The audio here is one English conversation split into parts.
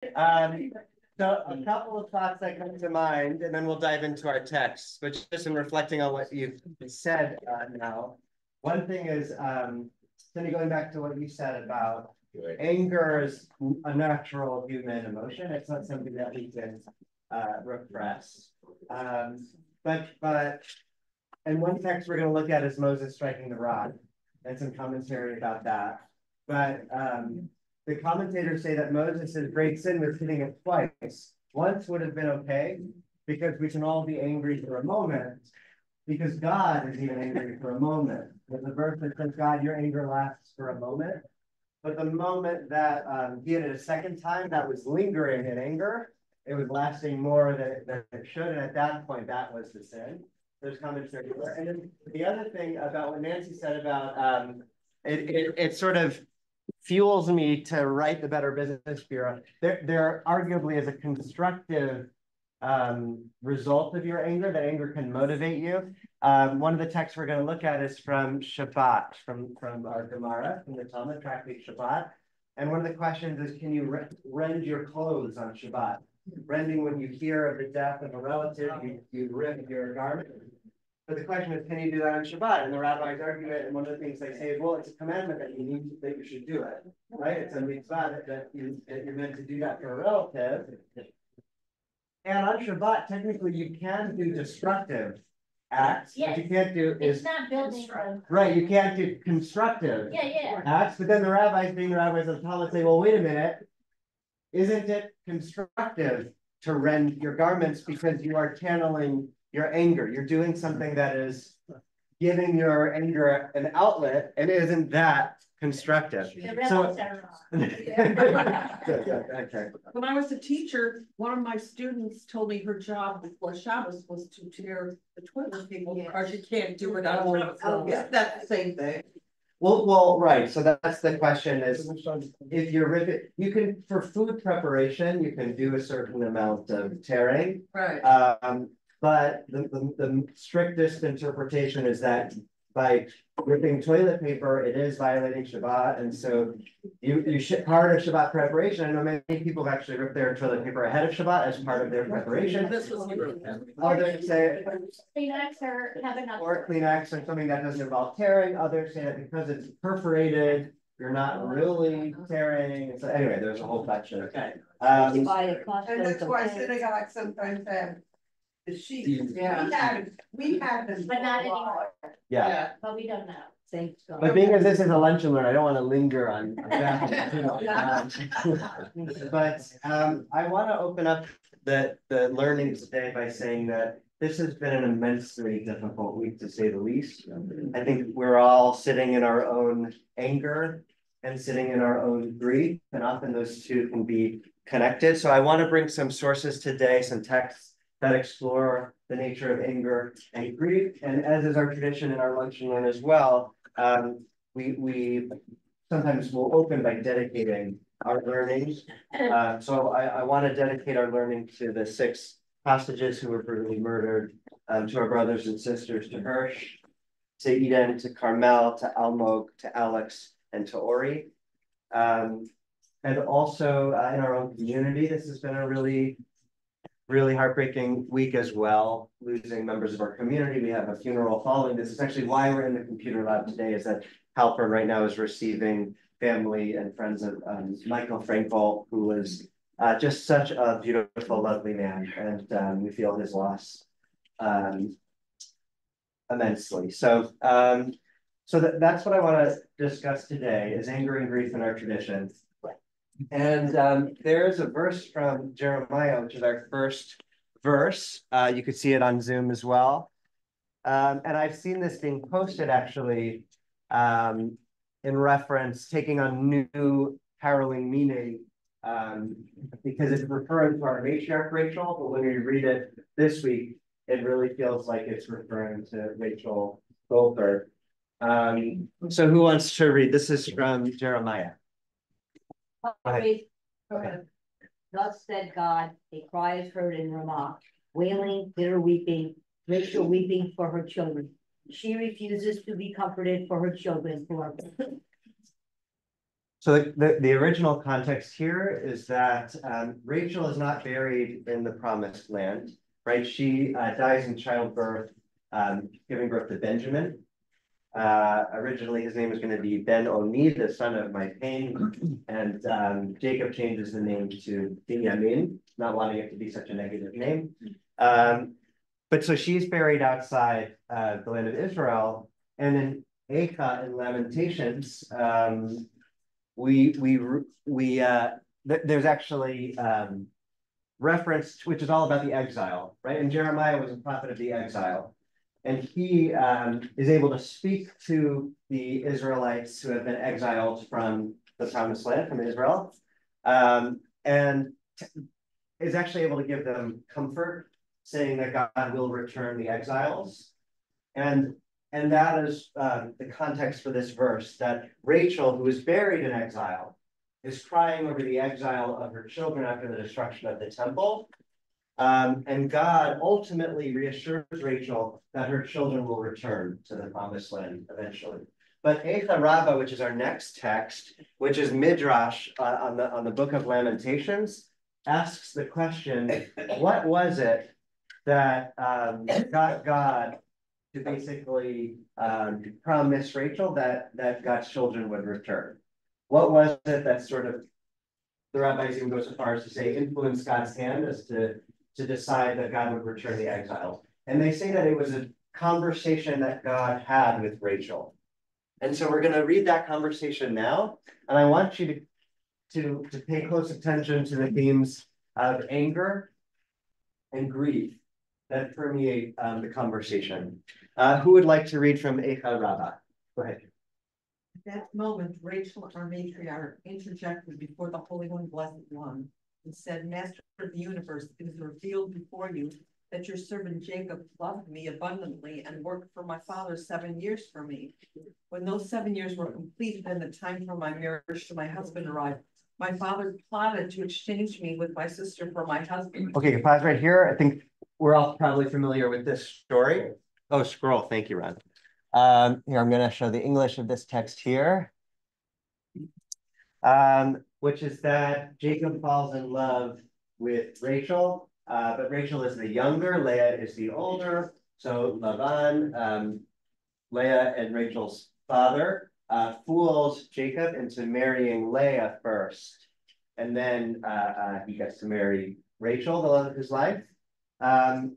So a couple of thoughts that come to mind, and then we'll dive into our text. But just in reflecting on what you've said now, one thing is, Cindy, going back to what you said about anger is a natural human emotion. It's not something that we can repress. And one text we're going to look at is Moses striking the rod, and some commentary about that. But the commentators say that Moses' great sin was hitting it twice. Once would have been okay, because we can all be angry for a moment, because God is even angry for a moment. There's a verse that says, God, your anger lasts for a moment. But the moment that he did it a second time, that was lingering in anger, it was lasting more than it should. And at that point, that was the sin. There's commentary there. And then the other thing about what Nancy said about it sort of fuels me to write the Better Business Bureau. There arguably is a constructive result of your anger, that anger can motivate you. One of the texts we're going to look at is from Shabbat, from our Gemara, from the Talmud tractate Shabbat. And one of the questions is, can you rend your clothes on Shabbat? Rending, when you hear of the death of a relative, you rip your garment. But the question is, can you do that on Shabbat? And the rabbis argue it, and one of the things they say is, well, it's a commandment that you should do it, right? It's a mitzvah that you're meant to do that for a relative. And on Shabbat, technically, you can do destructive acts. Yes. What you can't do is it's not building right. You can't do constructive acts. But then the rabbis, being the rabbis of the Talmud, say, well, wait a minute, isn't it constructive to rend your garments because you are channeling your anger? You're doing something that is giving your anger an outlet, and isn't that constructive? So, when I was a teacher, one of my students told me her job before Shabbos was to tear the toilet paper because you can't do it on Shabbos. Yeah, that's the same thing. Well, right. So that's the question: is if you're ripping, you can, for food preparation, you can do a certain amount of tearing, right? But the strictest interpretation is that by ripping toilet paper, it is violating Shabbat, and so you should, part of Shabbat preparation. I know many people have actually ripped their toilet paper ahead of Shabbat as part of their preparation. Others say Kleenex or Kleenex or something that doesn't involve tearing. Others say that because it's perforated, you're not really tearing. So anyway, there's a whole bunch of and that's why synagogue sometimes have the sheets. Yeah, we had them, but not anymore. Yeah, but we don't know. Thanks God. But being as this is a lunch and learn, I don't want to linger on that. But I want to open up the learning today by saying that this has been an immensely difficult week, to say the least. I think we're all sitting in our own anger and sitting in our own grief, and often those two can be connected. So I want to bring some sources today, some texts that explore the nature of anger and grief. And as is our tradition in our lunch and learn as well, we sometimes will open by dedicating our learning. So I want to dedicate our learning to the 6 hostages who were brutally murdered, to our brothers and sisters, to Hirsch, to Eden, to Carmel, to Almog, to Alex, and to Ori. And also in our own community, this has been a really heartbreaking week as well, losing members of our community. We have a funeral following this. It's actually why we're in the computer lab today, is that Halpern right now is receiving family and friends of Michael Frankel, who was just such a beautiful, lovely man. And we feel his loss immensely. So that's what I want to discuss today, is anger and grief in our tradition. And there's a verse from Jeremiah, which is our first verse. You could see it on Zoom as well. And I've seen this being posted actually in reference, taking on new harrowing meaning, because it's referring to our matriarch Rachel, but when you read it this week, it really feels like it's referring to Rachel Goldberg. So who wants to read? This is from Jeremiah. Okay. Thus said God, a cry is heard in Ramah, wailing, bitter weeping, Rachel weeping for her children. She refuses to be comforted for her children who are So the original context here is that Rachel is not buried in the promised land, right? She dies in childbirth, giving birth to Benjamin. Originally, his name was going to be Ben-Oni, the son of my pain, and Jacob changes the name to Binyamin, not wanting it to be such a negative name. But so she's buried outside the land of Israel, and in Eicha in Lamentations, there's actually reference, which is all about the exile, right? And Jeremiah was a prophet of the exile. And he is able to speak to the Israelites who have been exiled from the promised land, from Israel, and is actually able to give them comfort, saying that God will return the exiles. And that is the context for this verse, that Rachel, who is buried in exile, is crying over the exile of her children after the destruction of the temple. And God ultimately reassures Rachel that her children will return to the promised land eventually. But Eicha Rabbah, which is our next text, which is Midrash on the book of Lamentations, asks the question, what was it that got God to basically promise Rachel that God's children would return? What was it that sort of, the rabbis even go so far as to say, influenced God's hand as to decide that God would return the exiles? And they say that it was a conversation that God had with Rachel. And so we're going to read that conversation now. And I want you to pay close attention to the themes of anger and grief that permeate the conversation. Who would like to read from Eicha Rabbah? Go ahead. At that moment, Rachel, our matriarch, interjected before the Holy One, Blessed One, and said, Master of the universe, it is revealed before you that your servant Jacob loved me abundantly and worked for my father 7 years for me. When those 7 years were completed and the time for my marriage to my husband arrived, my father plotted to exchange me with my sister for my husband. Okay, pause right here. I think we're all probably familiar with this story. Oh, scroll. Thank you, Ron. Here, I'm going to show the English of this text here, which is that Jacob falls in love with Rachel, but Rachel is the younger, Leah is the older. So Laban, Leah and Rachel's father, fools Jacob into marrying Leah first. And then he gets to marry Rachel, the love of his life. But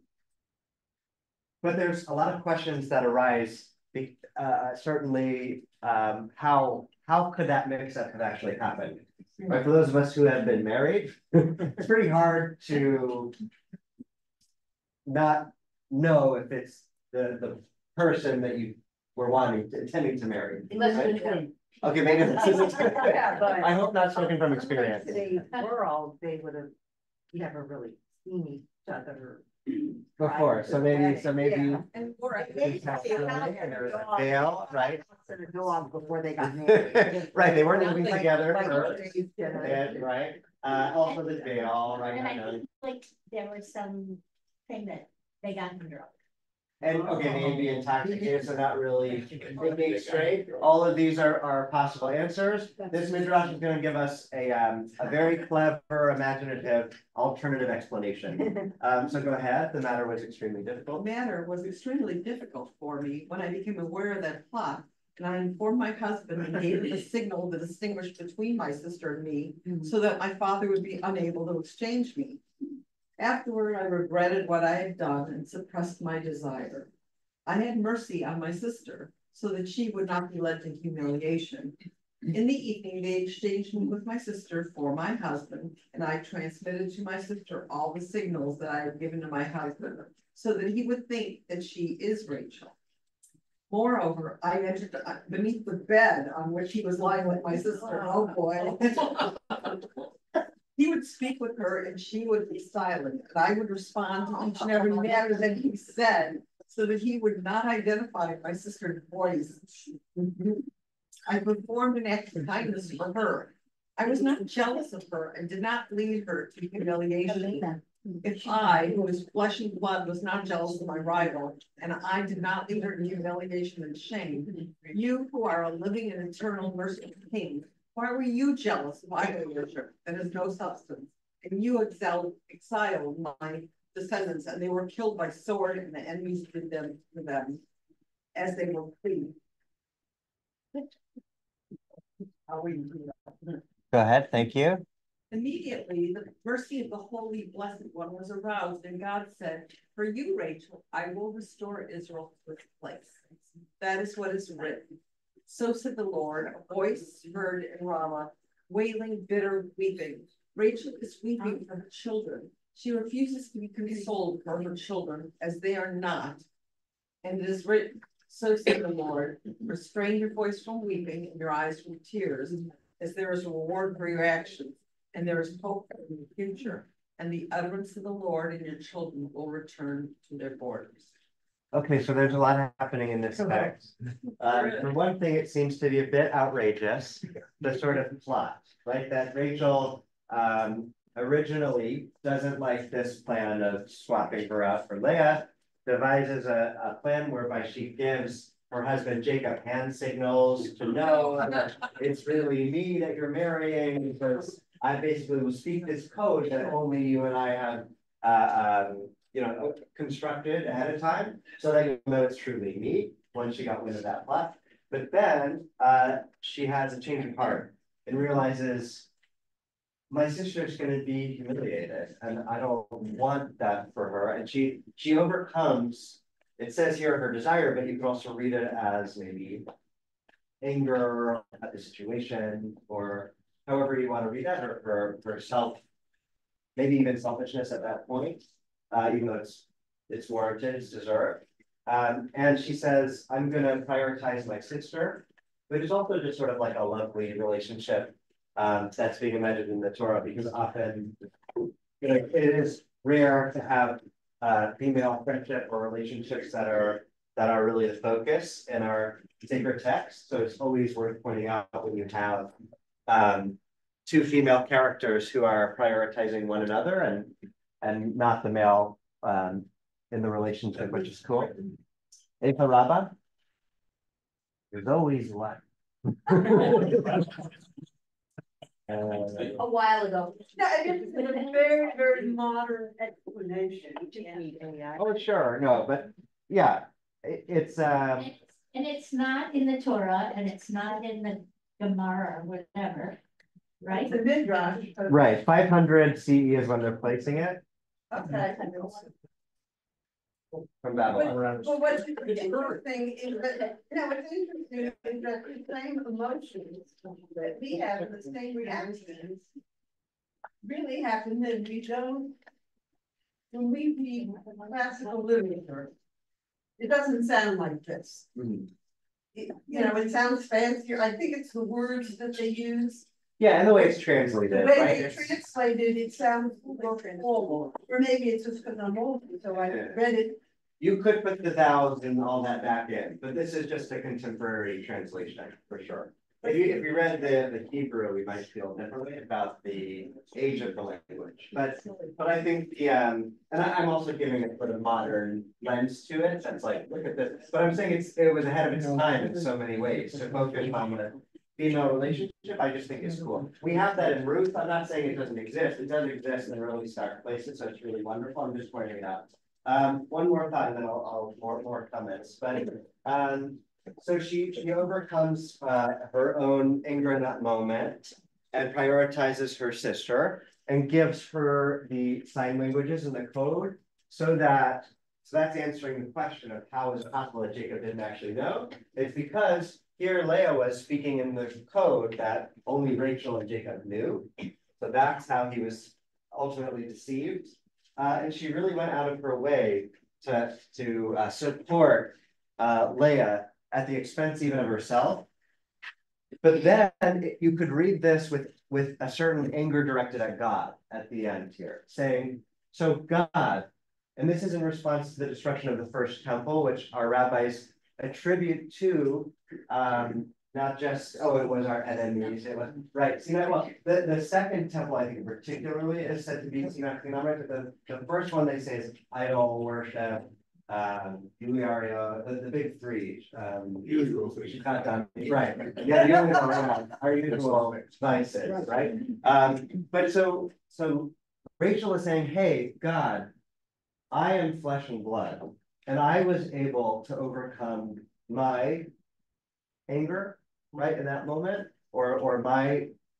there's a lot of questions that arise. Certainly, how could that mix-up have actually happened? Right, for those of us who have been married, it's pretty hard to not know if it's the person that you were intending to marry. Unless right? you're twin. Okay, maybe this isn't. Yeah, but- I hope not speaking from experience. Today's world, they would have never really seen each other. Before, so maybe. Yeah. And we're There's a veil, right? And a dog before they got married. Right, they weren't living together Like first, today's generation. right? Also the veil, right? And I feel like there was some thing that they got under. And okay, they may be intoxicated, so not really thinking straight. All of these are possible answers. This Midrash is going to give us a very clever, imaginative, alternative explanation. So go ahead. The matter was extremely The difficult. matter was extremely difficult for me when I became aware of that plot, and I informed my husband and gave him a signal to distinguish between my sister and me, so that my father would be unable to exchange me. Afterward, I regretted what I had done and suppressed my desire. I had mercy on my sister so that she would not be led to humiliation. In the evening, they exchanged me with my sister for my husband, and I transmitted to my sister all the signals that I had given to my husband, so that he would think that she is Rachel. Moreover, I entered beneath the bed on which he was lying with my sister. Oh, boy. He would speak with her and she would be silent, and I would respond to each and every matter that he said, so that he would not identify my sister's voice. I performed an act of kindness for her. I was not jealous of her and did not lead her to humiliation. If I, who is flesh and blood, was not jealous of my rival, and I did not lead her to humiliation and shame, you who are a living and eternal merciful king, Why were you jealous of idol worship that has no substance? And you exiled my descendants, and they were killed by sword, and the enemies did them to them as they were pleased. Go ahead, thank you. Immediately, the mercy of the Holy Blessed One was aroused, and God said, "For you, Rachel, I will restore Israel to its place." That is what is written. So said the Lord, a voice heard in Ramah, wailing, bitter weeping. Rachel is weeping for her children. She refuses to be consoled for her children, as they are not. And it is written, so said the Lord, restrain your voice from weeping and your eyes from tears, as there is a reward for your actions, and there is hope in the future. And the utterance of the Lord and your children will return to their borders. Okay, so there's a lot happening in this text. For one thing, it seems to be a bit outrageous, the sort of plot, right? That Rachel originally doesn't like this plan of swapping her out for Leah, devises a plan whereby she gives her husband Jacob hand signals to know that it's really me that you're marrying, because I basically will speak this code that only you and I have constructed ahead of time, so that you know it's truly me, once she got wind of that plot. But then she has a change of heart and realizes, my sister's gonna be humiliated, and I don't want that for her. And she overcomes, it says here her desire, but you can also read it as maybe anger at the situation, or however you want to read that, or her self, maybe even selfishness at that point. Even though it's warranted, it's deserved. And she says, I'm gonna prioritize my sister, but it's also just sort of like a lovely relationship that's being imagined in the Torah, because often, it is rare to have female friendship or relationships that are really the focus in our sacred text. So it's always worth pointing out when you have two female characters who are prioritizing one another and not the male in the relationship, which is cool. Eva Rabba? There's always one. A while ago. No, it's a very, very modern explanation. Oh, sure, no, but yeah, it's And it's not in the Torah, and it's not in the Gemara or whatever, right? It's a Midrash. right. 500 CE is when they're placing it Okay. from Babylon. But what's interesting is that, what's interesting is that the same emotions that we have, the same reactions, really happen when we don't, when we read classical literature. It doesn't sound like this. Mhm. It sounds fancier. I think it's the words that they use. Yeah, and the way it's The translated, way right? they translated it sounds more formal, or maybe it's just because I'm old, so I read it. You could put the vowels and all that back in, but this is just a contemporary translation for sure. If you read the Hebrew, we might feel differently about the age of the language. But I think and I'm also giving it sort of modern lens to it. That's like, look at this. But I'm saying it was ahead of its time in so many ways. To focus on the female relationship, I just think is cool. We have that in Ruth. I'm not saying it doesn't exist. It does exist in really stark places, so it's really wonderful. I'm just pointing it out. One more thought, and then I'll more comments. But so she overcomes her own anger in that moment and prioritizes her sister and gives her the sign languages and the code so that's answering the question of how is it possible that Jacob didn't actually know. It's because here Leah was speaking in the code that only Rachel and Jacob knew. So that's how he was ultimately deceived. And she really went out of her way to support Leah at the expense even of herself. But then you could read this with a certain anger directed at God at the end here, saying, so God, and this is in response to the destruction of the first temple, which our rabbis attribute to not just, it was our enemies, it was, right, Sinai, well, the second temple, I think particularly, is said to be Sinai, but the first one they say is idol worship, Uriario, the big three. Usual thing. Right, yeah, our usual vices, right? But so Rachel is saying, hey, God, I am flesh and blood, and I was able to overcome my anger, right, in that moment, or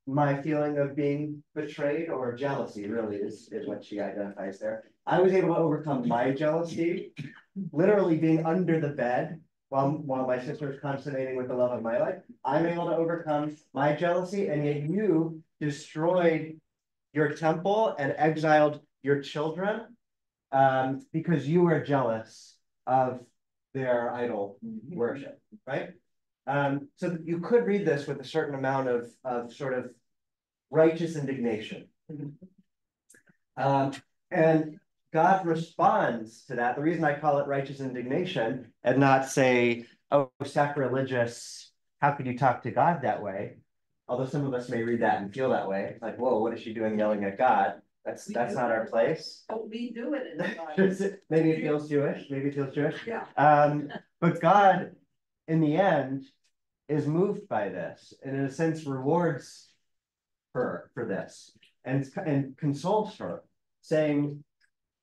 my feeling of being betrayed, or jealousy really is what she identifies there. I was able to overcome my jealousy, literally being under the bed while my sister was consummating with the love of my life. I'm able to overcome my jealousy, and yet you destroyed your temple and exiled your children because you were jealous of their idol worship, right? So you could read this with a certain amount of sort of righteous indignation. And God responds to that. The reason I call it righteous indignation and not say, oh, sacrilegious, how could you talk to God that way? Although some of us may read that and feel that way. Like, whoa, what is she doing yelling at God? That's not our place. But we do it in the Bible. Maybe it feels Jewish. Maybe it feels Jewish. Yeah. But God, in the end, is moved by this, and in a sense rewards her for this, and consoles her, saying,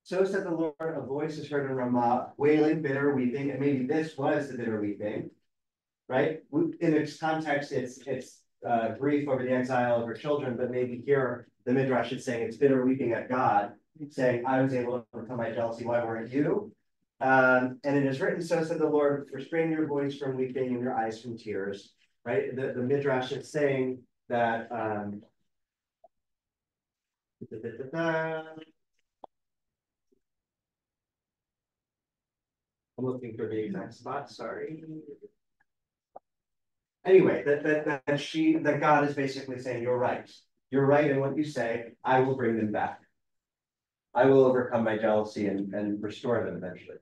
so said the Lord, a voice is heard in Ramah, wailing, bitter weeping, and maybe this was the bitter weeping, right? In its context, it's grief over the exile of her children, but maybe here the Midrash is saying it's bitter weeping at God, saying, I was able to overcome my jealousy, why weren't you? And it is written, so said the Lord, restrain your voice from weeping and your eyes from tears, right? The Midrash is saying that, I'm looking for the exact spot, sorry. Anyway, that God is basically saying, you're right. You're right in what you say, I will bring them back. I will overcome my jealousy and restore them eventually.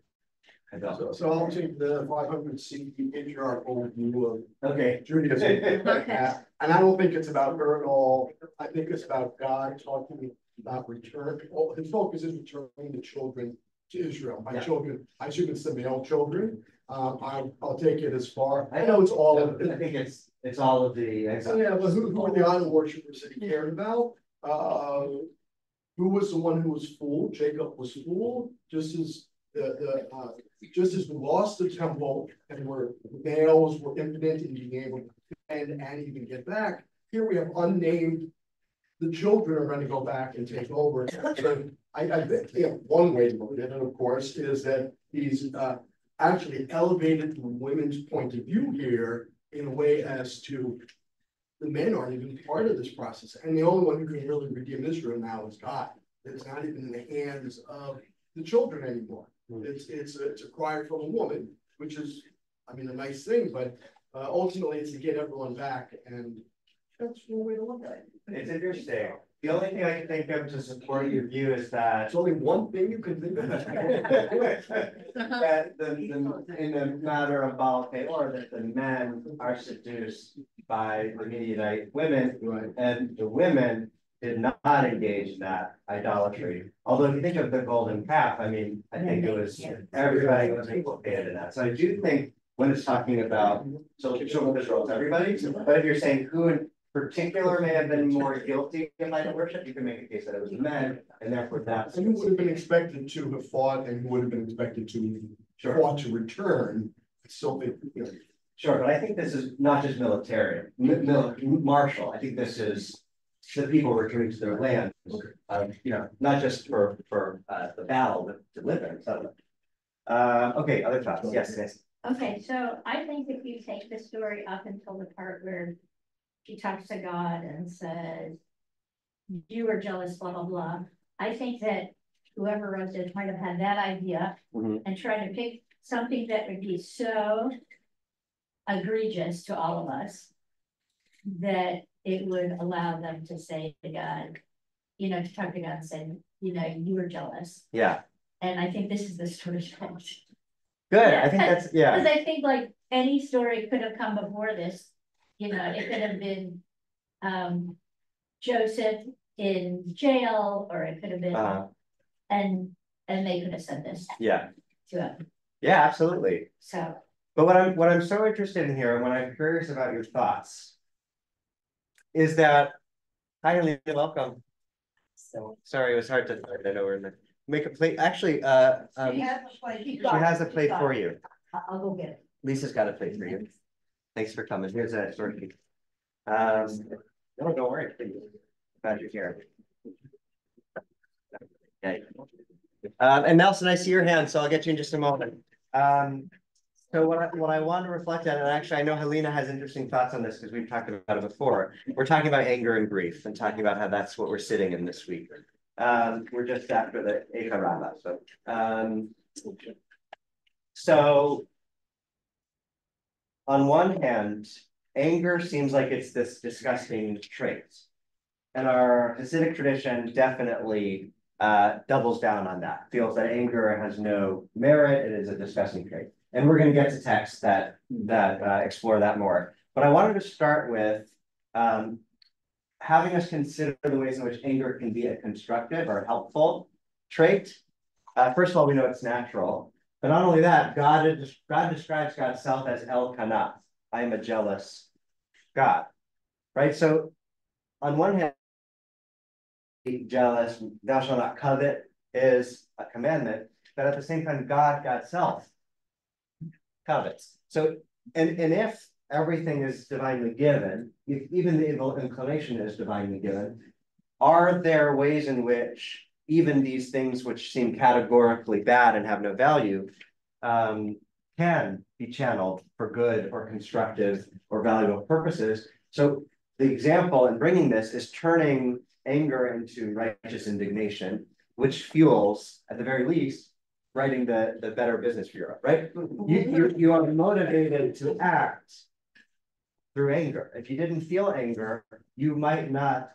So I'll take the 500 CE patriarchal view of Judaism. Okay. And I don't think it's about her at all. I think it's about God talking about return. Well, his focus is returning the children to Israel. By children, I assume it's the male children. I'll take it as far. I know it's all of I think it's all of the exile. Yeah, but who were the idol worshippers that he cared about? Who was the one who was fooled? Jacob was fooled, just as just as we lost the temple and where males were impotent in being able to defend and even get back. Here we have unnamed. The children are going to go back and take over. So I think one way to look at it, of course, is that he's actually elevated the women's point of view here in a way as to the men aren't even part of this process. And the only one who can really redeem Israel now is God. It's not even in the hands of the children anymore. It's a cry from a woman, which is, I mean, a nice thing, but ultimately it's to get everyone back, and that's one way to look at it. It's interesting. The only thing I can think of to support your view is that It's only one thing you can think of. that in the matter of Baal Peor, that the men are seduced by the Midianite women, Right. and the women did not engage in that idolatry. Although if you think of the golden calf, I mean, I think it was everybody was implicated in that. So I do think when it's talking about children of Israel, it's everybody. But if you're saying who in particular may have been more guilty of idol worship, you can make a case that it was the men, and therefore that's And who would have been expected to have fought, and who would have been expected to fought to return. So Sure, but I think this is not just military, martial. I think this is the people returning to their land, not just for the battle, but to live in. So, okay, other thoughts? Yes. Okay, so I think if you take the story up until the part where she talks to God and says, you are jealous, blah, blah, blah. I think that whoever wrote this might have had that idea and tried to pick something that would be so egregious to all of us that it would allow them to say to God, to talk to God and say, you were jealous. Yeah. And I think this is the story. Good. I think that's, Because I think like any story could have come before this. It could have been Joseph in jail, or it could have been, and they could have said this. Yeah. to it. Yeah, absolutely. So, But what I'm so interested in here, and what I'm curious about your thoughts, is that, hi, Helena, welcome. So sorry, it was hard to find. I know we're in the make a plate. Actually, She has a plate. she has a plate for you. I'll go get it. Lisa's got a plate for you. Thanks for coming. Here's a turkey. No, don't worry. Glad you're here. Okay. And Nelson, I see your hand, so I'll get you in just a moment. So what I want to reflect on, and actually I know Helena has interesting thoughts on this because we've talked about it before. We're talking about anger and grief and talking about how that's what we're sitting in this week. We're just after the Eicha Rabbah. So on one hand, anger seems like it's this disgusting trait. And our Hasidic tradition definitely doubles down on that, feels that anger has no merit, it is a disgusting trait. And we're going to get to texts that explore that more. But I wanted to start with having us consider the ways in which anger can be a constructive or helpful trait. First of all, we know it's natural. But not only that, God describes God's self as El Kana. I am a jealous God, right? So on one hand, be jealous, thou shalt not covet is a commandment, but at the same time, God's self covets. So, and if everything is divinely given, if even the evil inclination is divinely given, are there ways in which even these things which seem categorically bad and have no value can be channeled for good or constructive or valuable purposes? So the example in bringing this is turning anger into righteous indignation, which fuels, at the very least, writing the Better Business Bureau, right? You are motivated to act through anger. If you didn't feel anger, you might not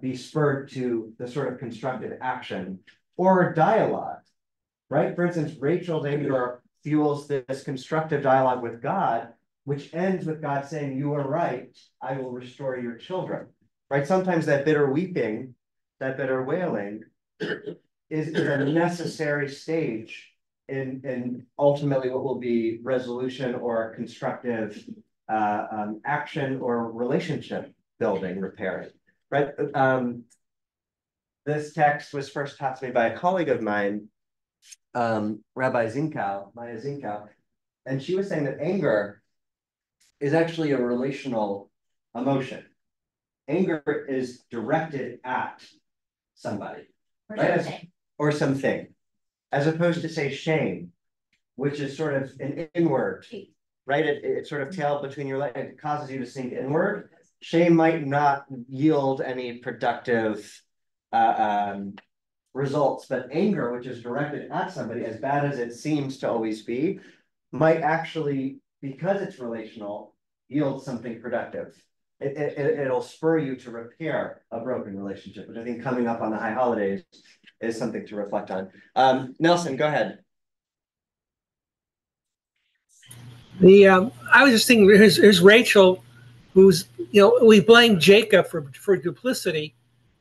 be spurred to the sort of constructive action or dialogue, right? For instance, Rachel's anger fuels this constructive dialogue with God, which ends with God saying, "You are right, I will restore your children." Right? Sometimes that bitter weeping, that bitter wailing is a necessary stage in ultimately what will be resolution or constructive action or relationship building, repairing, right? This text was first taught to me by a colleague of mine, Rabbi Maya Zinkow, and she was saying that anger is actually a relational emotion. Anger is directed at somebody, right? Or something, as opposed to, say, shame, which is sort of an inward, right? It's sort of tailed between your legs. It causes you to sink inward. Shame might not yield any productive results, but anger, which is directed at somebody, as bad as it seems to always be, might actually, because it's relational, yield something productive. It'll spur you to repair a broken relationship, which I think coming up on the high holidays is something to reflect on. Nelson, go ahead. I was just thinking, here's Rachel, who's, we blame Jacob for duplicity.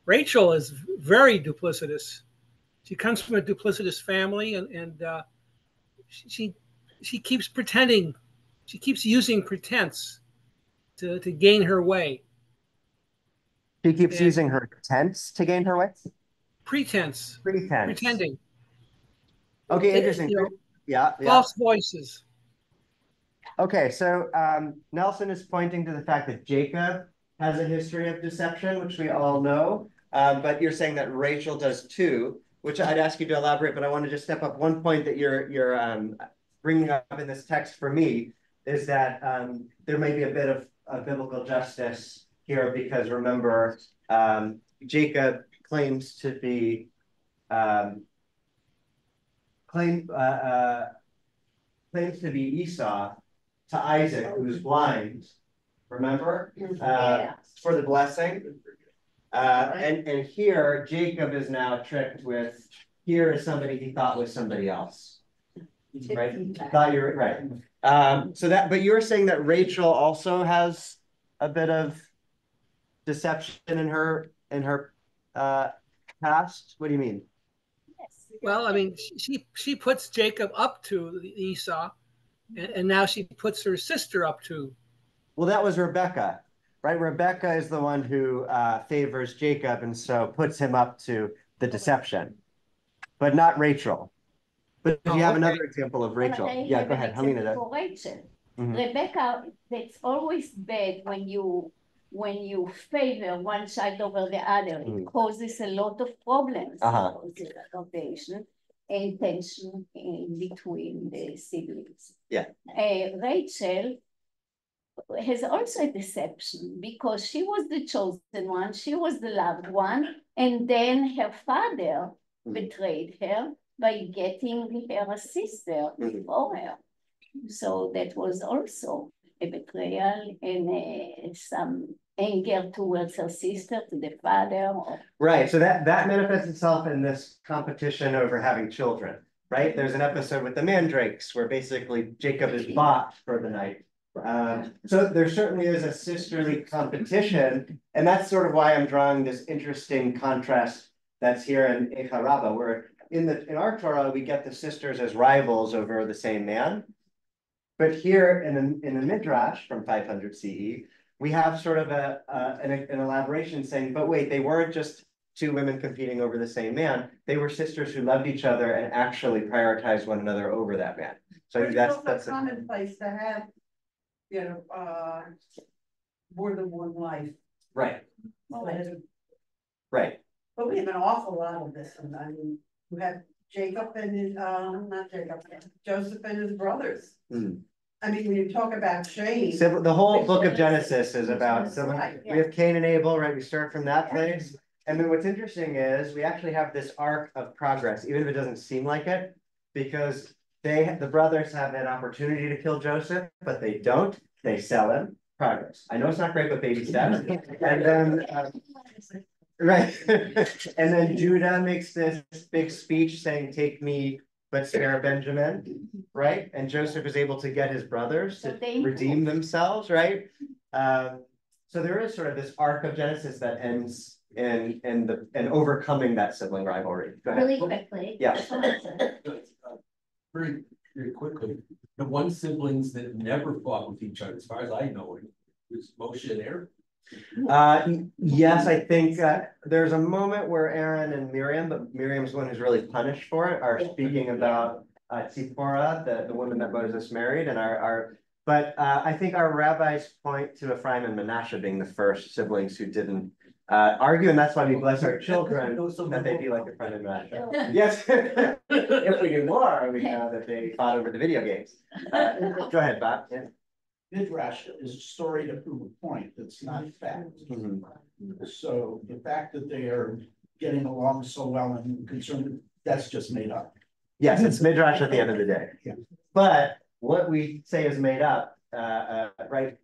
Rachel is very duplicitous. She comes from a duplicitous family, and she keeps pretending. She keeps using pretense to gain her way. She keeps using her pretense to gain her way? Pretense. Pretending. Okay, interesting. Yeah. False voices. Okay, so Nelson is pointing to the fact that Jacob has a history of deception, which we all know, but you're saying that Rachel does too, which I'd ask you to elaborate, but I want to just step up. One point that you're bringing up in this text for me is that there may be a bit of biblical justice here, because remember, Jacob claims to be Esau to Isaac, who's blind. Remember, for the blessing, and here Jacob is now tricked with, here is somebody he thought was somebody else. Right? Thought you're right. But you were saying that Rachel also has a bit of deception in her past. What do you mean? Well, I mean, she puts Jacob up to Esau, and now she puts her sister up to. Well, that was Rebecca, right? Rebecca is the one who favors Jacob and so puts him up to the deception, but not Rachel. But if you have another example of Rachel, yeah, go ahead, Helena. For Rachel. Mhm. Rebecca, that's always bad when you favor one side over the other. It causes a lot of problems. Foundation and tension in between the siblings. Yeah. Rachel has also a deception because she was the chosen one, she was the loved one, and then her father betrayed her by getting her a sister before her. So that was also a betrayal and some anger towards her sister, to the father. Right, so that manifests itself in this competition over having children, right? There's an episode with the mandrakes where basically Jacob is bought for the night. So there certainly is a sisterly competition, and that's sort of why I'm drawing this interesting contrast that's here in Echa Rabbah, where in our Torah we get the sisters as rivals over the same man. But here in the Midrash from 500 CE, we have sort of an elaboration saying, but wait, they weren't just two women competing over the same man. They were sisters who loved each other and actually prioritized one another over that man. So I think that's a commonplace to have, more than one wife. Right. Right. But we have an awful lot of this, and I mean, we have Jacob and his, not Jacob, Joseph and his brothers. I mean, when you talk about shame. So the whole book of Genesis is about, so we have Cain and Abel, right? We start from that place. And then what's interesting is we actually have this arc of progress, even if it doesn't seem like it, because the brothers have an opportunity to kill Joseph, but they don't. They sell him. Progress. I know it's not great, but baby steps. And then, right. And then Judah makes this big speech saying, take me, but spare Benjamin, right? And Joseph is able to get his brothers to redeem themselves, right? So there is sort of this arc of Genesis that ends in overcoming that sibling rivalry. Go ahead. Really quickly. Yeah. Very, very quickly. The one siblings that never fought with each other, as far as I know, was Moshe and Aaron. Yes, I think there's a moment where Aaron and Miriam, but Miriam's the one who's really punished for it, are speaking about Tzipporah, the woman that Moses married, and but I think our rabbis point to Ephraim and Manasseh being the first siblings who didn't argue, and that's why we bless our children that they be like Ephraim and Manasseh. Yes, if we do more, we know that they fought over the video games. Go ahead, Bob. Yeah. Midrash is a story to prove a point that's not fact. So the fact that they are getting along so well and concerned, that's just made up. Yes, it's Midrash at the end of the day. Yeah. But what we say is made up, right?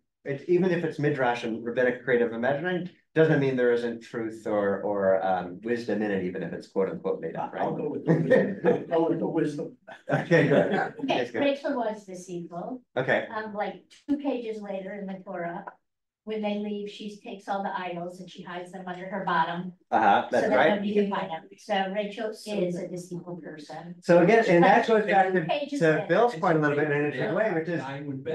Even if it's Midrash and rabbinic creative imagining, doesn't mean there isn't truth or wisdom in it, even if it's quote unquote made up, right? I'll go with the wisdom. Go with the wisdom. Okay, good. Okay, Rachel was deceitful. Okay. Like 2 pages later in the Torah, when they leave, she takes all the idols and she hides them under her bottom. That's so that right. nobody can find them. So Rachel is a deceitful person. So again, and that goes back to Bill's point a little bit in an interesting way, which is,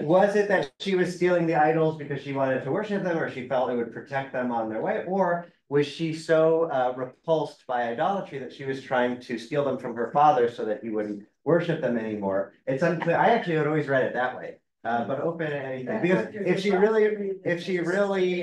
was it that she was stealing the idols because she wanted to worship them, or she felt it would protect them on their way, or was she so repulsed by idolatry that she was trying to steal them from her father so that he wouldn't worship them anymore? It's unclear. I actually had always read it that way. But open to anything, because if she really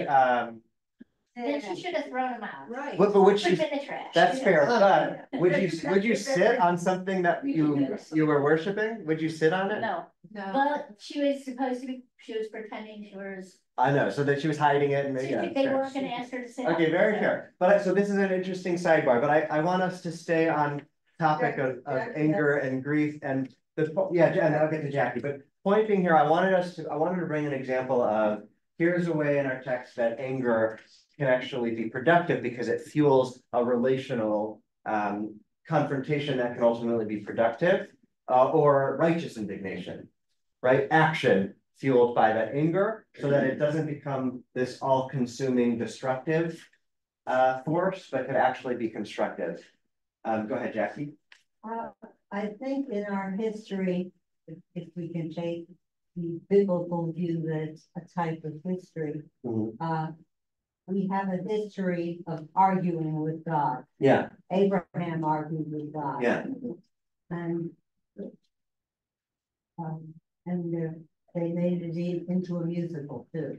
then she should have thrown them out. Right. but would she, Put them in the trash. that's fair, but would you sit on something that you were worshiping? Would you sit on it? No, but she was supposed to be, she was pretending she was. I know, so that she was hiding it and They fair. weren't gonna ask her to sit. Okay, very fair. But so this is an interesting sidebar, but I want us to stay on topic of anger and grief and and I'll get to Jackie, but point being here, I wanted to bring an example of, here's a way in our text that anger can actually be productive because it fuels a relational confrontation that can ultimately be productive, or righteous indignation, right? Action fueled by that anger so that it doesn't become this all-consuming destructive force, but could actually be constructive. Go ahead, Jackie. I think in our history, if we can take the biblical view that's a type of history, we have a history of arguing with God. Yeah. Abraham argued with God. Yeah. And they made it into a musical too.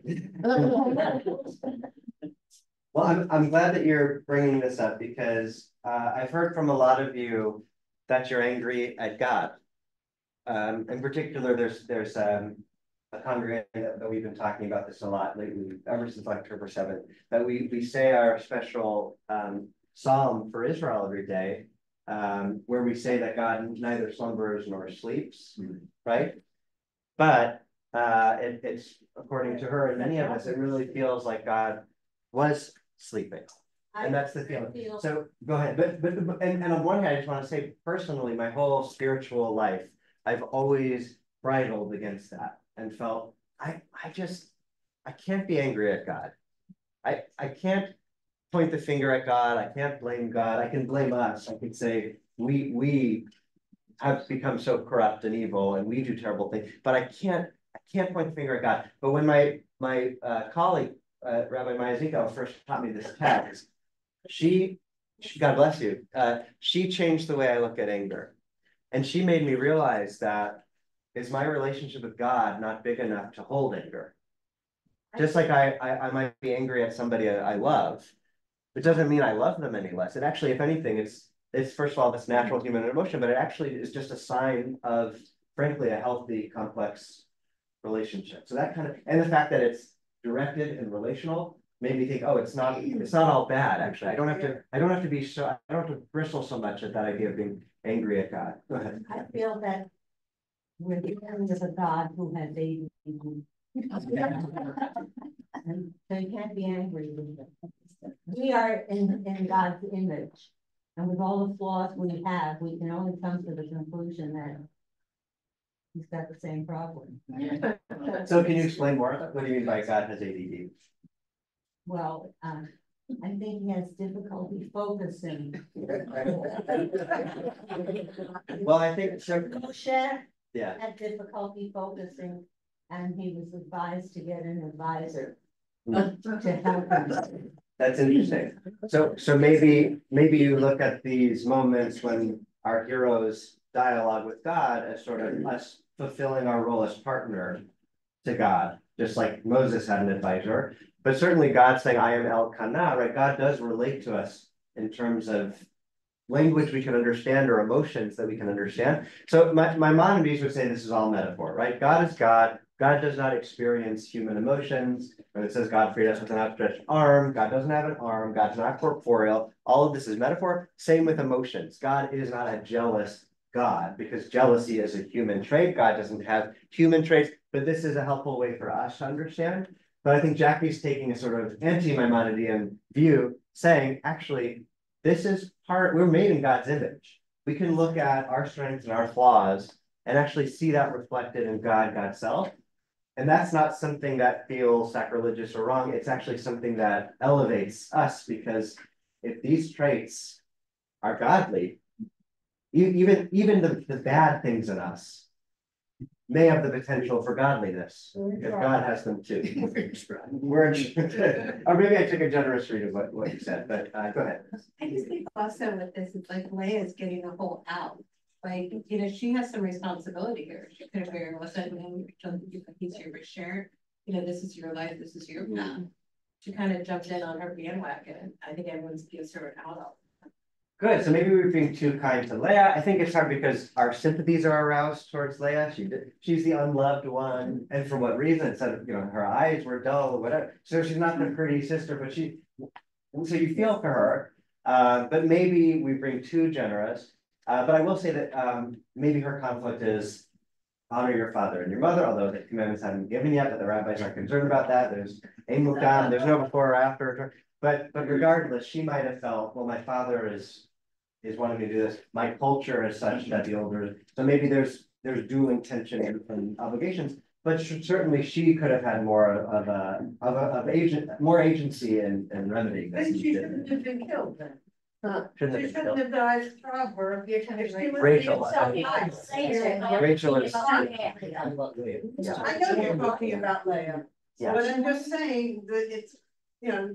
Well, I'm glad that you're bringing this up because I've heard from a lot of you that you're angry at God. In particular, there's a congregation that we've been talking about this a lot lately, ever since October 7th, that we say our special psalm for Israel every day, where we say that God neither slumbers nor sleeps, right? But it's according to her and many of us, it really feels like God was sleeping. And that's the feeling. So go ahead. And on one hand, I just want to say personally, my whole spiritual life, I've always bridled against that and felt I can't be angry at God. I can't point the finger at God. I can't blame God. I can blame us. I can say we have become so corrupt and evil and we do terrible things, but I can't point the finger at God. But when my colleague, Rabbi Maya first taught me this text, she, God bless you, she changed the way I look at anger. And she made me realize that is my relationship with God not big enough to hold anger? Just like I might be angry at somebody I love, it doesn't mean I love them any less. It actually, if anything, it's first of all, this natural human emotion, but it actually is just a sign of, frankly, a healthy, complex relationship. So that kind of, and the fact that it's directed and relational made me think, oh, it's not all bad, actually. I don't have to bristle so much at that idea of being angry at God. Go ahead. I feel that we're dealing with a God who has ADD. And so you can't be angry with him. We are in God's image. And with all the flaws we have, we can only come to the conclusion that he's got the same problem. So can you explain more? What do you mean by God has ADD? Well, I think he has difficulty focusing. Well, I think Moshe yeah. had difficulty focusing, and he was advised to get an advisor to help him. That's interesting. So maybe you look at these moments when our heroes dialogue with God as sort of us fulfilling our role as partner to God, just like Moses had an advisor. But certainly God's saying, I am Elkanah, right? God does relate to us in terms of language we can understand or emotions that we can understand. So my Maimonides would say this is all metaphor, right? God is God. God does not experience human emotions. When it says God freed us with an outstretched arm, God doesn't have an arm. God's not corporeal. All of this is metaphor. Same with emotions. God is not a jealous God because jealousy is a human trait. God doesn't have human traits, but this is a helpful way for us to understand. But I think Jackie's taking a sort of anti-Maimonidean view, saying, actually, this is we're made in God's image. We can look at our strengths and our flaws and actually see that reflected in God's self. And that's not something that feels sacrilegious or wrong. It's actually something that elevates us, because if these traits are godly, even the bad things in us may have the potential for godliness if God has them too. Or maybe I took a generous read of what you said, but go ahead. I just think also with this, it's like Leia's getting the whole out. Like, you know, she has some responsibility here. She could have very well said, no, he's here to share. You know, this is your life, this is your path. She kind of jumped in on her bandwagon. I think everyone's gives her an out. Good. So maybe we're being too kind to Leah. I think it's hard because our sympathies are aroused towards Leah. She's the unloved one, and for what reason? It said, you know, her eyes were dull or whatever. So she's not the pretty sister, but so you feel for her. But maybe we bring too generous. But I will say that maybe her conflict is honor your father and your mother, although the commandments haven't been given yet, but the rabbis aren't concerned about that. There's Ein Mukdam, there's no before or after. But regardless, she might have felt, well, my father is wanting me to do this. My culture is such that the older, so maybe there's dual intention and obligations. But certainly she could have had more of more agency and remedy. Then she shouldn't have been killed then. She shouldn't have died of childbirth. If she was Rachel. being so nice. Rachel is. Yeah, I know you're talking about Leah, but Yes. I'm just saying that it's,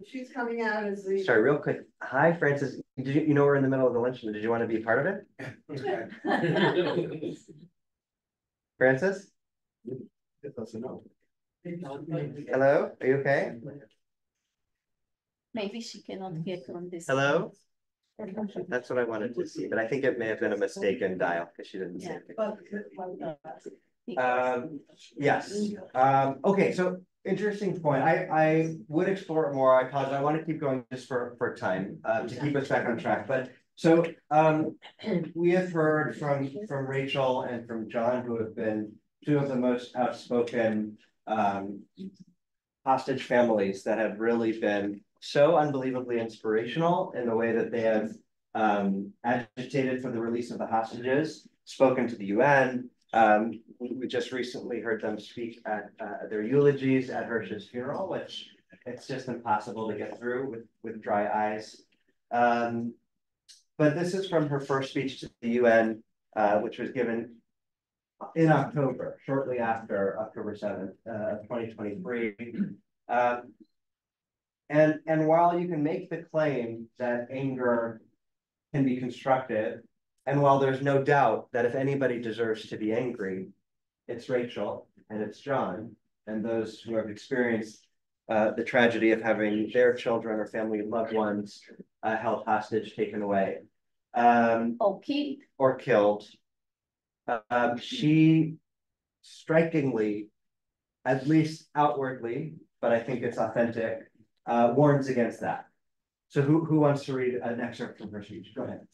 she's coming out as the. Sorry, real quick. Hi, Francis. Did you know we're in the middle of the luncheon? Did you want to be part of it? Francis? It doesn't know. Hello, are you okay? Maybe she cannot get on this. Hello? That's what I wanted to see, but I think it may have been a mistaken dial because she didn't say anything. Yes. Okay, so interesting point. I would explore it more. I apologize. I want to keep going just for time to keep us back on track. But so we have heard from Rachel and from John, who have been two of the most outspoken hostage families that have really been so unbelievably inspirational in the way that they have agitated for the release of the hostages, spoken to the UN. We just recently heard them speak at their eulogies at Hirsch's funeral, which it's just impossible to get through with dry eyes. But this is from her first speech to the UN, which was given in October, shortly after October 7th of 2023. And while you can make the claim that anger can be constructive, and while there's no doubt that if anybody deserves to be angry, it's Rachel and it's John and those who have experienced the tragedy of having their children or family loved ones held hostage, taken away, or killed. She strikingly, at least outwardly, but I think it's authentic, warns against that. So who wants to read an excerpt from her speech? Go ahead.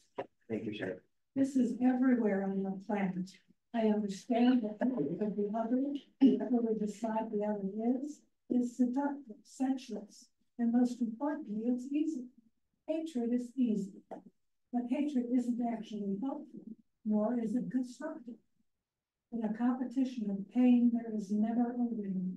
Thank you, Sherry. This is everywhere on the planet. I understand that the other, whoever decide the other is seductive, sensuous, and most importantly, it's easy. Hatred is easy, but hatred isn't actually helpful, nor is it constructive. In a competition of pain, there is never a winner.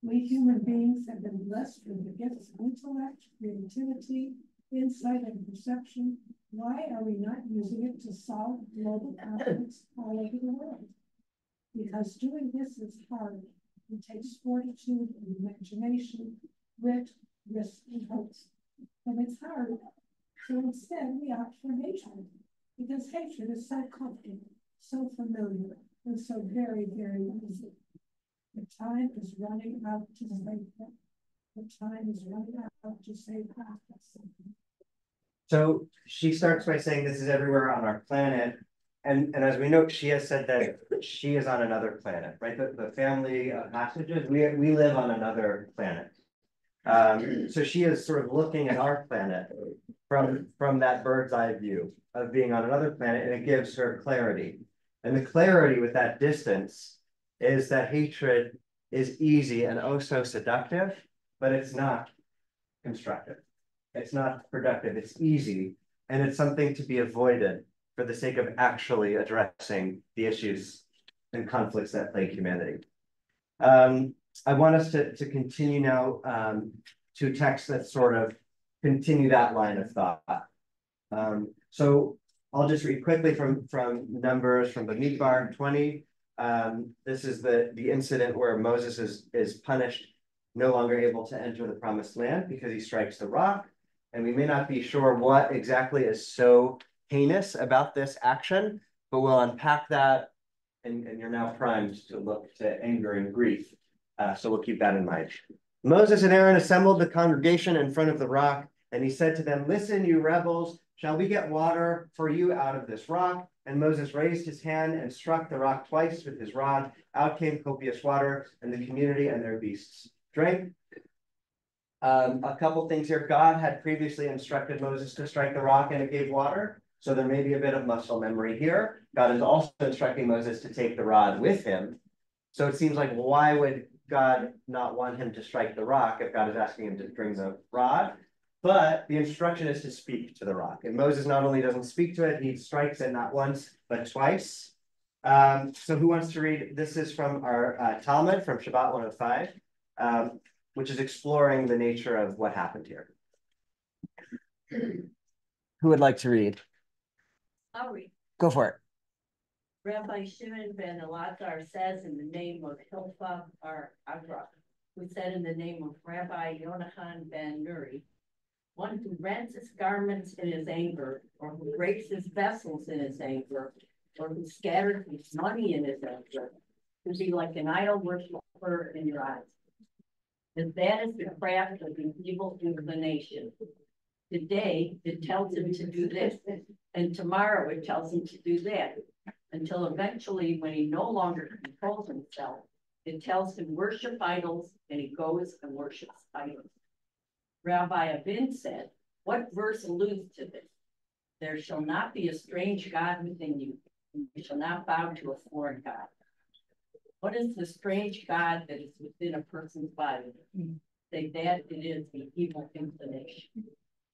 We human beings have been blessed with the gifts of intellect, creativity, insight, and perception. Why are we not using it to solve global conflicts all over the world? Because doing this is hard. It takes fortitude and imagination, wit, risk, and hope. And it's hard. So instead, we opt for hatred, because hatred is so comfortable, so familiar, and so very, very easy. The time is running out to save them. The time is running out to save us. So she starts by saying this is everywhere on our planet. And as we know, she has said that she is on another planet, right? The family of hostages, we live on another planet. So she is sort of looking at our planet from that bird's eye view of being on another planet, and it gives her clarity. And the clarity with that distance is that hatred is easy and oh so seductive, but it's not constructive. It's not productive, it's easy, and it's something to be avoided for the sake of actually addressing the issues and conflicts that plague humanity. I want us to continue now to texts that sort of continue that line of thought. So I'll just read quickly from Numbers, from the Midbar 20. This is the incident where Moses is punished, no longer able to enter the promised land because he strikes the rock. And we may not be sure what exactly is so heinous about this action, but we'll unpack that, and you're now primed to look to anger and grief. So we'll keep that in mind. Moses and Aaron assembled the congregation in front of the rock, and he said to them, "Listen, you rebels, shall we get water for you out of this rock?" And Moses raised his hand and struck the rock twice with his rod. Out came copious water, and the community and their beasts drank. A couple things here. God had previously instructed Moses to strike the rock and it gave water. So there may be a bit of muscle memory here. God is also instructing Moses to take the rod with him. So it seems like, why would God not want him to strike the rock if God is asking him to bring the rod? But the instruction is to speak to the rock. And Moses not only doesn't speak to it, he strikes it not once, but twice. So who wants to read? This is from our Talmud from Shabbat 105. Which is exploring the nature of what happened here. Who would like to read? I'll read. Go for it. Rabbi Shimon ben Elazar says in the name of Hilpha or Agra, who said in the name of Rabbi Yonahan ben Nuri, one who rents his garments in his anger, or who breaks his vessels in his anger, or who scatters his money in his anger, would be like an idol worshiper in your eyes. And that is the craft of the evil inclination. Today, it tells him to do this, and tomorrow it tells him to do that, until eventually, when he no longer controls himself, it tells him worship idols, and he goes and worships idols. Rabbi Abin said, what verse alludes to this? There shall not be a strange God within you, and you shall not bow to a foreign God. What is the strange God that is within a person's body? Say that it is the evil inclination.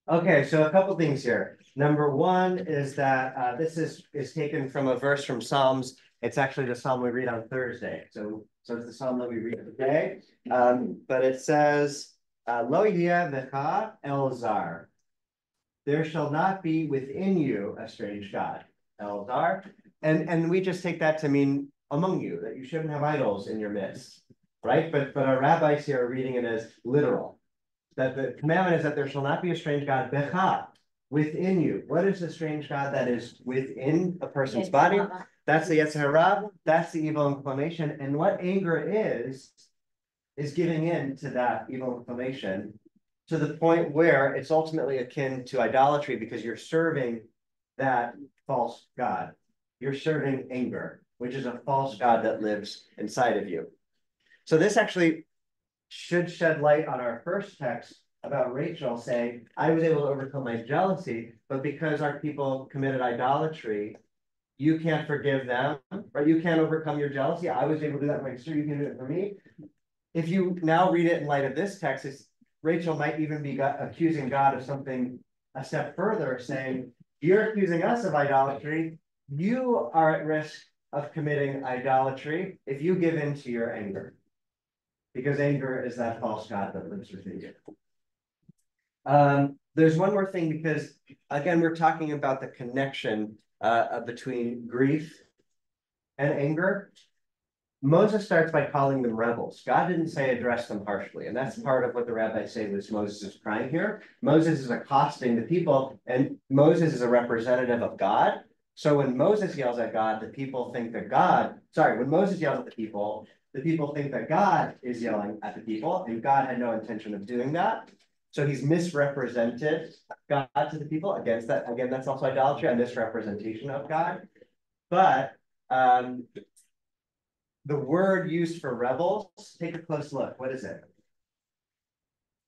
Okay, so a couple things here. Number one is that this is taken from a verse from Psalms. It's actually the Psalm we read on Thursday. So it's the Psalm that we read today. But it says, Lo yeh mecha el zar. There shall not be within you a strange God, el zar. And we just take that to mean among you, that you shouldn't have idols in your midst, right? But our rabbis here are reading it as literal. That the commandment is that there shall not be a strange God, becha, within you. What is the strange God that is within a person's body? That's the Yetzer Hara, that's the evil inclination. And what anger is giving in to that evil inclination to the point where it's ultimately akin to idolatry because you're serving that false God. You're serving anger, which is a false God that lives inside of you. So this actually should shed light on our first text about Rachel saying, I was able to overcome my jealousy, but because our people committed idolatry, you can't forgive them, right? You can't overcome your jealousy. I was able to do that for my sister, you can do it for me. If you now read it in light of this text, Rachel might even be accusing God of something a step further, saying, you're accusing us of idolatry. You are at risk of committing idolatry if you give in to your anger. Because anger is that false God that lives within you. There's one more thing because, again, we're talking about the connection between grief and anger. Moses starts by calling them rebels. God didn't say address them harshly, and that's part of what the rabbis say was Moses is crying here. Moses is accosting the people, and Moses is a representative of God. So when Moses yells at God, the people think that when Moses yells at the people think that God is yelling at the people, and God had no intention of doing that. So he's misrepresented God to the people. Again, that's also idolatry, a misrepresentation of God. But the word used for rebels, take a close look. What is it?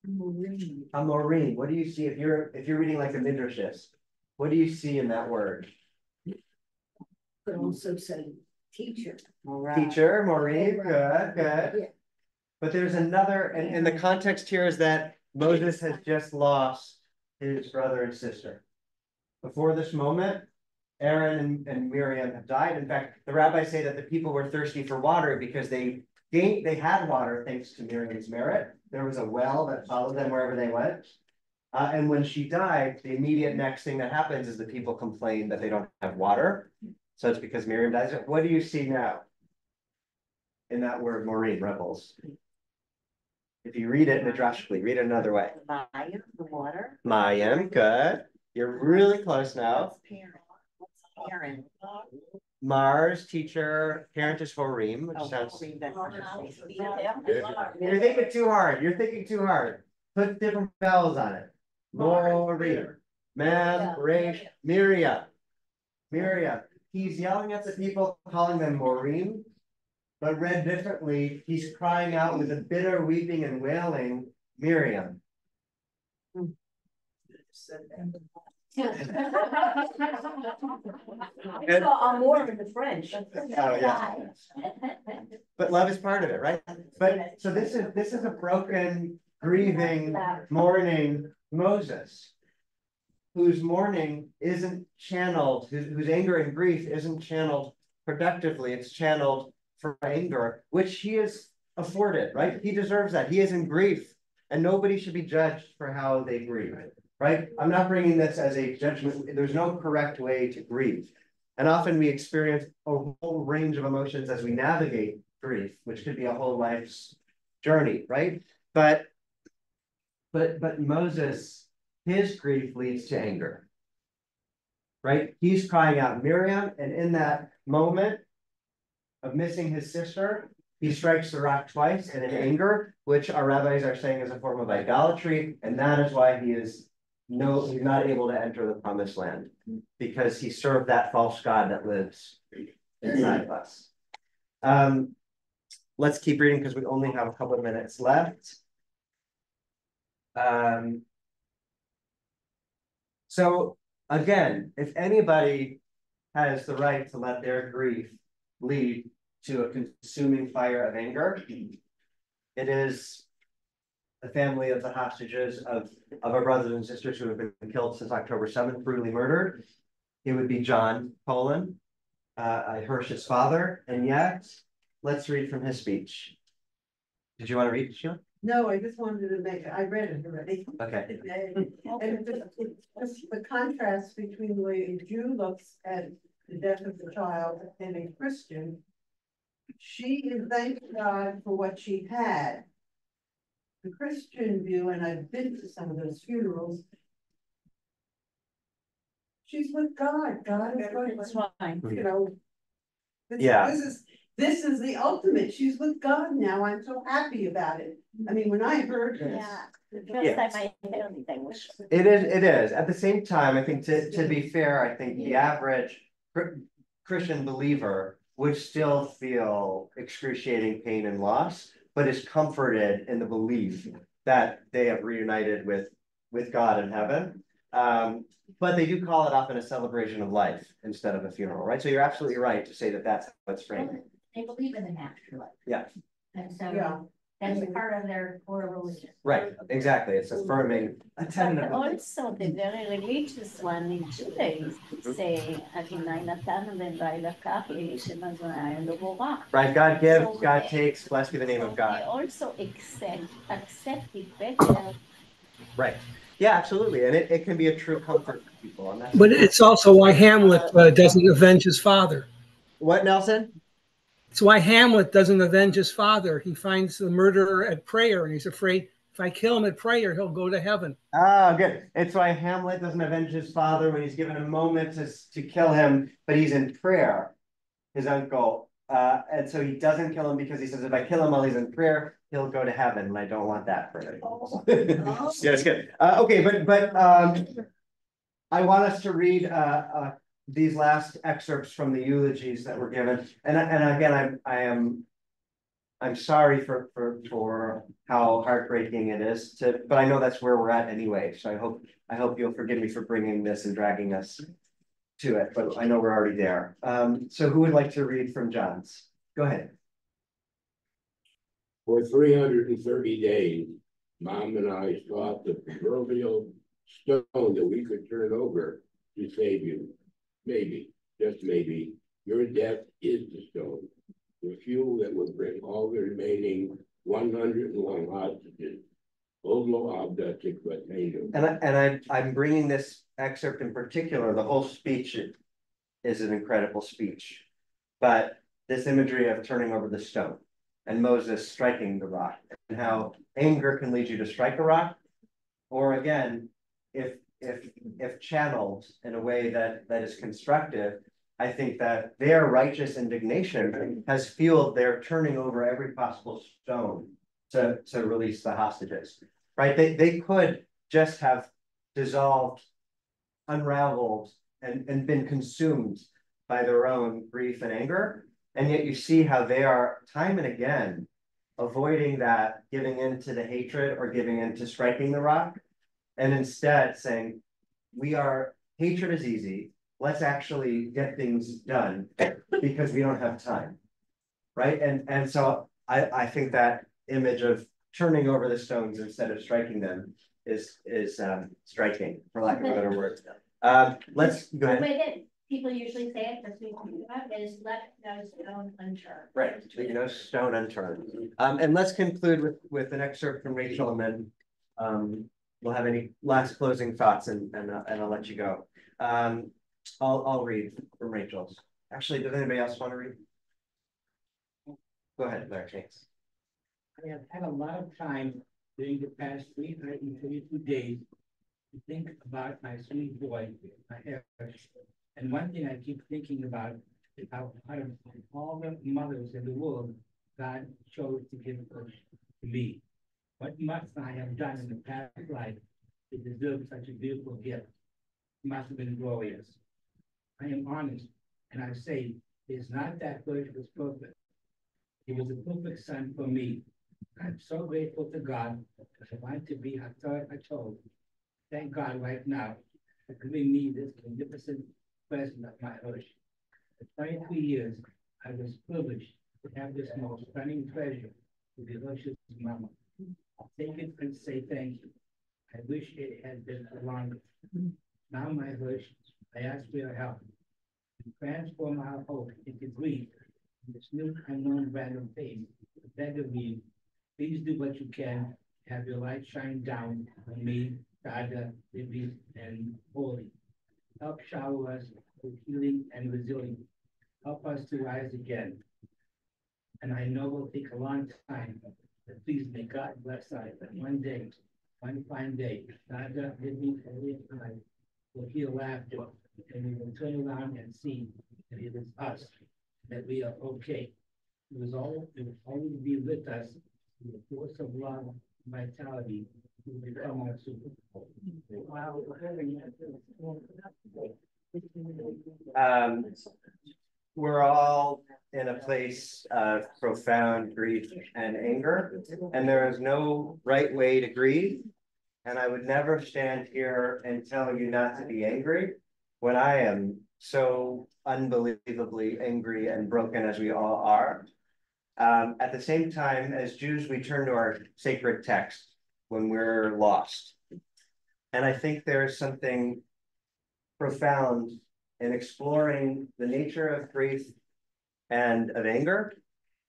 Amorim. What do you see if you're reading like a Midrash? What do you see in that word? But also say teacher. Teacher, Maureen, good. Yeah. But there's another, and the context here is that Moses has just lost his brother and sister. Before this moment, Aaron and Miriam have died. In fact, the rabbis say that the people were thirsty for water because they had water thanks to Miriam's merit. There was a well that followed them wherever they went. And when she died, the immediate next thing that happens is the people complain that they don't have water. So it's because Miriam dies. What do you see now in that word, Maureen, rebels? If you read it midrashically, read it another way. Mayim, the water. Mayim, good. You're really close now. Parent. Mars, teacher, parent is Horim, which sounds. You're thinking too hard. You're thinking too hard. Put different vowels on it. Morim, Mem, Resh, Miriam. He's yelling at the people, calling them Morim, but read differently, he's crying out with a bitter weeping and wailing, Miriam. I'm more in the French. Oh, yeah. But love is part of it, right? But so this is a broken, grieving, mourning Moses, whose mourning isn't channeled, whose anger and grief isn't channeled productively. It's channeled for anger, which he is afforded, right? He deserves that. He is in grief, and nobody should be judged for how they grieve, right? I'm not bringing this as a judgment. There's no correct way to grieve. And often we experience a whole range of emotions as we navigate grief, which could be a whole life's journey, right? But Moses, his grief leads to anger, right? He's crying out Miriam, and in that moment of missing his sister, he strikes the rock twice, and in anger, which our rabbis are saying is a form of idolatry, and that is why he's not able to enter the promised land, because he served that false god that lives inside of us. Let's keep reading because we only have a couple of minutes left. So again, if anybody has the right to let their grief lead to a consuming fire of anger, it is the family of the hostages of our brothers and sisters who have been killed since October 7th, brutally murdered. It would be John Poland, Hirsch's father. And yet, let's read from his speech. Did you want to read, Sheila? No, I just wanted to I read it already. Okay. And just the contrast between the way a Jew looks at the death of the child and a Christian. She is thanking God for what she had. The Christian view, and I've been to some of those funerals, she's with God. God is going, That's fine. you know. Yeah. This is the ultimate. She's with God now. I'm so happy about it. I mean, when I heard this. The first time I heard it, I was. It is. At the same time, I think to be fair, I think the average Christian believer would still feel excruciating pain and loss, but is comforted in the belief that they have reunited with God in heaven. But they do call it often a celebration of life instead of a funeral, right? So you're absolutely right to say that that's what's framed. They believe in an afterlife. Yeah. And so that's part of their core religion. Right, exactly. It's affirming a tenet of Also, the very religious one in Judaism say, right, God gives, So God they- takes, blessed be the name so of God. They also accept it better. Right. Yeah, absolutely. And it can be a true comfort for people. And that's But it's also why Hamlet doesn't avenge his father. what, Nelson? It's why Hamlet doesn't avenge his father. He finds the murderer at prayer, and he's afraid if I kill him at prayer, he'll go to heaven. Ah, good. It's why Hamlet doesn't avenge his father when he's given a moment to kill him, but he's in prayer, his uncle. And so he doesn't kill him because he says, if I kill him while he's in prayer, he'll go to heaven. And I don't want that for him. Yeah, it's good. Okay, but I want us to read these last excerpts from the eulogies that were given. And again, I'm sorry for how heartbreaking it is but I know that's where we're at anyway. So I hope you'll forgive me for bringing this and dragging us to it, but I know we're already there. So who would like to read from John's? Go ahead. For 330 days, Mom and I sought the proverbial stone that we could turn over to save you. Maybe, just maybe, your death is the stone, the fuel that would bring all the remaining 101 hostages. And I'm bringing this excerpt in particular. The whole speech is an incredible speech, but this imagery of turning over the stone and Moses striking the rock, and how anger can lead you to strike a rock, or again, if channeled in a way that is constructive, I think that their righteous indignation has fueled their turning over every possible stone to release the hostages, right? They could just have dissolved, unraveled, and been consumed by their own grief and anger. And yet you see how they are time and again avoiding that, giving in to the hatred or giving in to striking the rock, and instead saying, hatred is easy. Let's actually get things done because we don't have time, right? And so I think that image of turning over the stones instead of striking them is striking, for lack of a better word. Let's go ahead. The way that people usually say it, that's what we talk about, is let no stone unturned. Right, leave no stone unturned. And let's conclude with an excerpt from Rachel, and then we'll have any last closing thoughts and I'll let you go. I'll read from Rachel's. Actually, does anybody else want to read? Go ahead, Larry, thanks. I have had a lot of time during the past 332 days to think about my sweet boy, my Harris. And one thing I keep thinking about is how out of all the mothers in the world, God chose to give birth to me. What must I have done in the past life to deserve such a beautiful gift? It must have been glorious. I am honest, and I say it's not that birth was perfect. He was a perfect son for me. I'm so grateful to God that I want to be I told. Thank God right now for giving me this magnificent present of my Hush. For 23 years, I was privileged to have this most stunning treasure to be Hush's mama. I'll take it and say thank you. I wish it had been longer. Now, my Hush, I ask for your help to transform our hope into grief in this new unknown random phase. I beg of you, please do what you can. Have your light shine down on me, Dada, Libby, and Holy. Help shower us with healing and resilience. Help us to rise again. And I know it will take a long time, but please may God bless us that one day, one fine day, Dada, Libby, Holy, and I will hear laughter, and we will turn around and see that it is us, that we are okay. It will always be with us. The force of love and vitality will become our super. Wow. We're all in a place of profound grief and anger, and there is no right way to grieve. And I would never stand here and tell you not to be angry when I am so unbelievably angry and broken as we all are. At the same time, as Jews, we turn to our sacred text when we're lost. And I think there's something profound in exploring the nature of grief and of anger,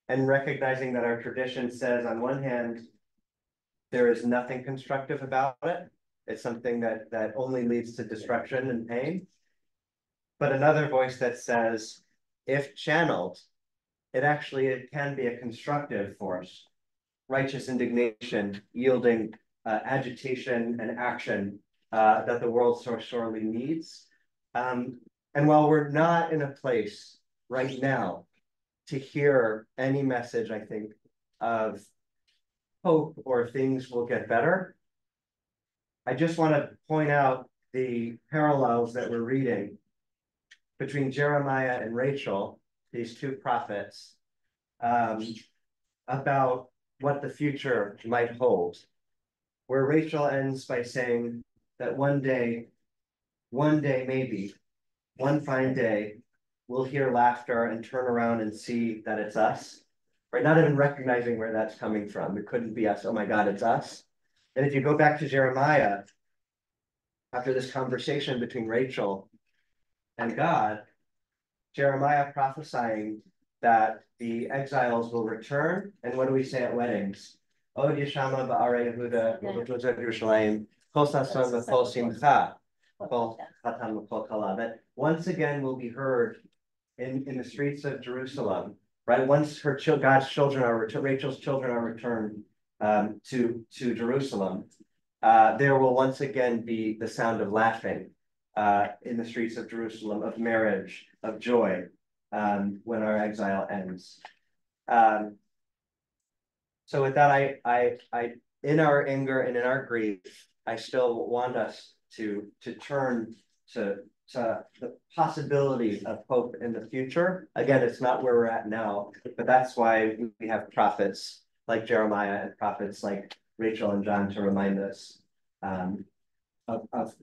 and recognizing that our tradition says, on one hand, there is nothing constructive about it. It's something that only leads to destruction and pain. But another voice that says, if channeled, it can be a constructive force, righteous indignation, yielding agitation and action that the world so sorely needs. And while we're not in a place right now to hear any message, I think, of hope or things will get better, I just want to point out the parallels that we're reading between Jeremiah and Rachel, these two prophets, about what the future might hold, where Rachel ends by saying that one day maybe, one fine day, we'll hear laughter and turn around and see that it's us, right? Not even recognizing where that's coming from. It couldn't be us. Oh my God, it's us. And if you go back to Jeremiah, after this conversation between Rachel and God, Jeremiah prophesying that the exiles will return. And what do we say at weddings? Od Yeshama ba'arei Yehuda v'v'tozeh Yerushalayim kol sason v'kol simcha kol chatan v'kol kala. That once again will be heard in the streets of Jerusalem, right? Once God's children are returned, Rachel's children are returned to Jerusalem, there will once again be the sound of laughing in the streets of Jerusalem, of marriage, of joy, when our exile ends. So with that, I in our anger and in our grief, I still want us to turn to the possibility of hope in the future. Again, it's not where we're at now, but that's why we have prophets like Jeremiah and prophets like Rachel and John to remind us of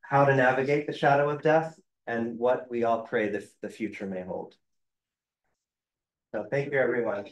how to navigate the shadow of death and what we all pray the future may hold. So thank you, everyone.